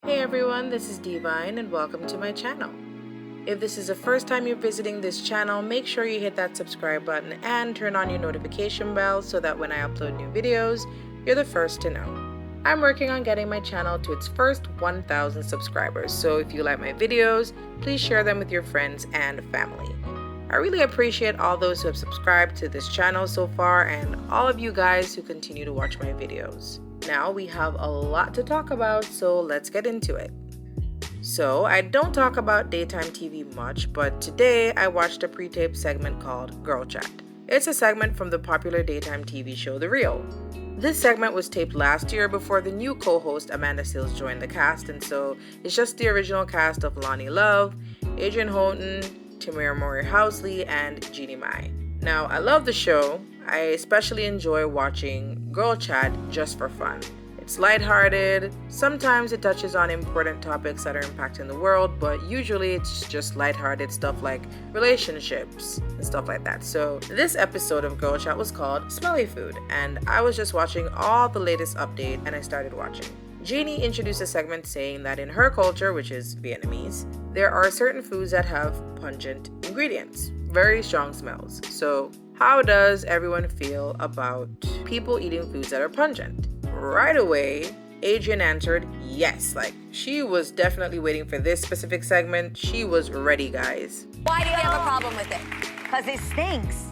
Hey everyone, this is D-Vyne and welcome to my channel. If this is the first time you're visiting this channel, make sure you hit that subscribe button and turn on your notification bell so that when I upload new videos, you're the first to know. I'm working on getting my channel to its first 1,000 subscribers, so if you like my videos, please share them with your friends and family. I really appreciate all those who have subscribed to this channel so far and all of you guys who continue to watch my videos. Now we have a lot to talk about, so let's get into it. So I don't talk about daytime TV much, but today I watched a pre-taped segment called Girl Chat. It's a segment from the popular daytime TV show The Real. This segment was taped last year before the new co-host Amanda Seales joined the cast, and so it's just the original cast of Loni Love, Adrienne Houghton, Tamir Mowry-Housley, and Jeannie Mai. Now, I love the show. I especially enjoy watching Girl Chat just for fun. It's lighthearted. Sometimes it touches on important topics that are impacting the world, but usually it's just lighthearted stuff like relationships and stuff like that. So this episode of Girl Chat was called Smelly Food, and I was just watching all the latest update and I started watching. Jeannie introduced a segment saying that in her culture, which is Vietnamese, there are certain foods that have pungent ingredients, very strong smells. So how does everyone feel about people eating foods that are pungent? Right away, Adrienne answered yes. Like, she was definitely waiting for this specific segment. She was ready, guys. Why do you have a problem with it? Because it stinks.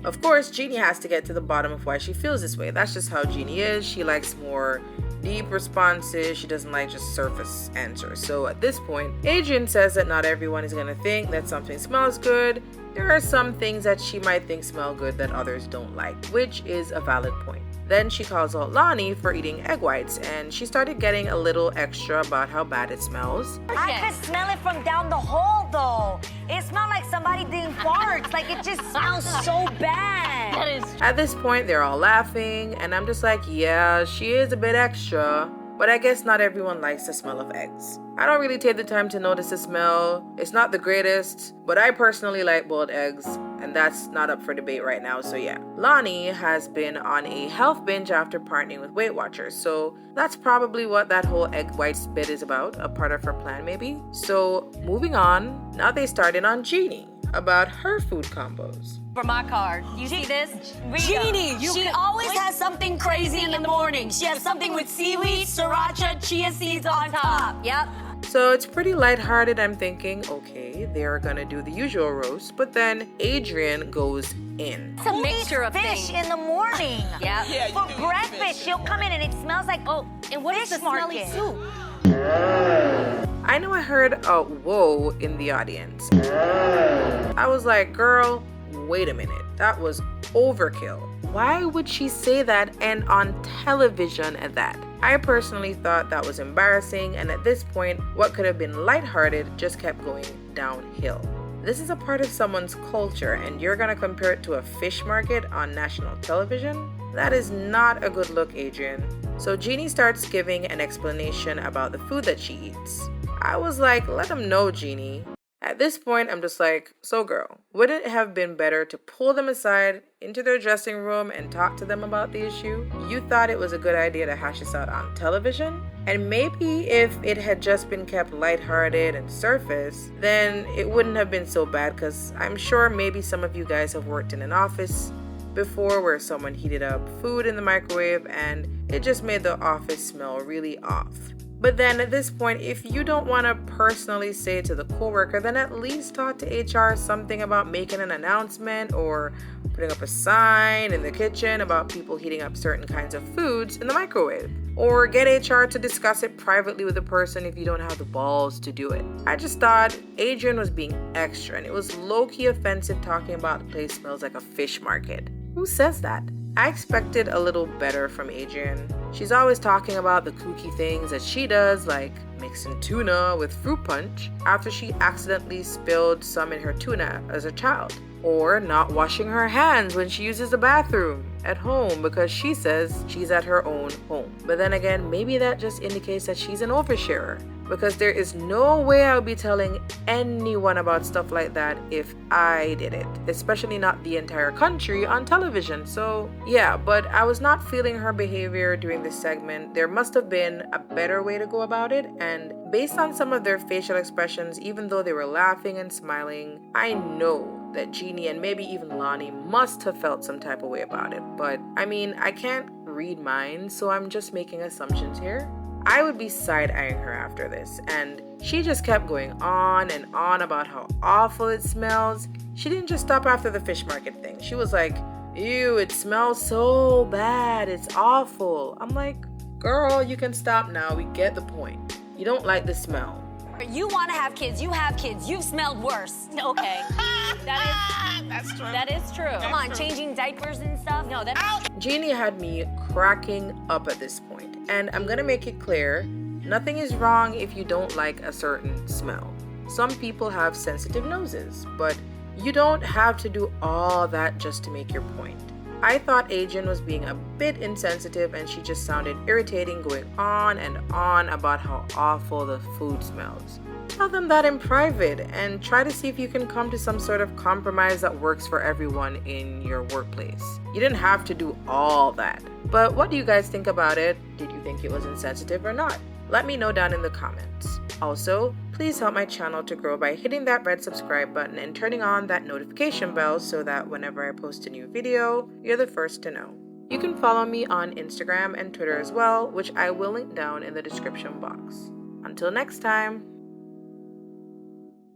Of course, Jeannie has to get to the bottom of why she feels this way. That's just how Jeannie is. She likes more deep responses. She doesn't like just surface answers. So at this point, Adrienne says that not everyone is going to think that something smells good. There are some things that she might think smell good that others don't like, which is a valid point. Then she calls out Loni for eating egg whites, and she started getting a little extra about how bad it smells. I could smell it from down the hall, though. It smelled like somebody did farts. Like, it just smells so bad. That is. At this point, they're all laughing, and I'm just like, yeah, she is a bit extra, but I guess not everyone likes the smell of eggs. I don't really take the time to notice the smell. It's not the greatest, but I personally like boiled eggs, and that's not up for debate right now, so yeah. Loni has been on a health binge after partnering with Weight Watchers, so that's probably what that whole egg whites bit is about, a part of her plan maybe. So moving on, now they started on Jeannie about her food combos. For my card. You see this? Jeannie, she always has something crazy in the morning. She has something with seaweed, sriracha, chia seeds on top. Yep. So it's pretty lighthearted. I'm thinking, okay, they're gonna do the usual roast, but then Adrienne goes in. It's a mixture of fish things. in the morning. Yep. For breakfast, she'll come in and it smells like And what is the fish smelly market. soup? I know I heard a whoa in the audience. I was like, girl, wait a minute. That was overkill. Why would she say that and on television at that? I personally thought that was embarrassing, and at this point, what could have been lighthearted just kept going downhill. This is a part of someone's culture, and you're gonna compare it to a fish market on national television? That is not a good look, Adrienne. So Jeannie starts giving an explanation about the food that she eats. I was like, let them know, Jeannie. At this point, I'm just like, so girl, wouldn't it have been better to pull them aside into their dressing room and talk to them about the issue? You thought it was a good idea to hash this out on television? And maybe if it had just been kept lighthearted and surface, then it wouldn't have been so bad, because I'm sure maybe some of you guys have worked in an office before where someone heated up food in the microwave and it just made the office smell really off. But then at this point, if you don't want to personally say to the coworker, then at least talk to HR something about making an announcement or putting up a sign in the kitchen about people heating up certain kinds of foods in the microwave. Or get HR to discuss it privately with the person if you don't have the balls to do it. I just thought Adrienne was being extra, and it was low-key offensive talking about the place smells like a fish market. Who says that? I expected a little better from Adrienne. She's always talking about the kooky things that she does, like mixing tuna with fruit punch after she accidentally spilled some in her tuna as a child. Or not washing her hands when she uses the bathroom at home because she says she's at her own home. But then again, maybe that just indicates that she's an oversharer. because there is no way I would be telling anyone about stuff like that if I did it, especially not the entire country on television. So yeah, but I was not feeling her behavior during this segment. There must have been a better way to go about it, and based on some of their facial expressions, even though they were laughing and smiling, I know that Jeannie and maybe even Lonnie must have felt some type of way about it. But I mean, I can't read minds, so I'm just making assumptions here. I would be side-eyeing her after this, and she just kept going on and on about how awful it smells. She didn't just stop after the fish market thing. She was like, ew, it smells so bad, it's awful. I'm like, girl, you can stop now, we get the point. You don't like the smell. You want to have kids, you have kids, you've smelled worse. Okay. That's true. That is true. Come on, changing diapers and stuff. No, that's Jeannie had me cracking up at this point, and I'm gonna make it clear, nothing is wrong if you don't like a certain smell. Some people have sensitive noses, but you don't have to do all that just to make your point. I thought Adrienne was being a bit insensitive, and she just sounded irritating, going on and on about how awful the food smells. Tell them that in private and try to see if you can come to some sort of compromise that works for everyone in your workplace. You didn't have to do all that. But what do you guys think about it? Did you think it was insensitive or not? Let me know down in the comments. Also, please help my channel to grow by hitting that red subscribe button and turning on that notification bell so that whenever I post a new video, you're the first to know. You can follow me on Instagram and Twitter as well, which I will link down in the description box. Until next time.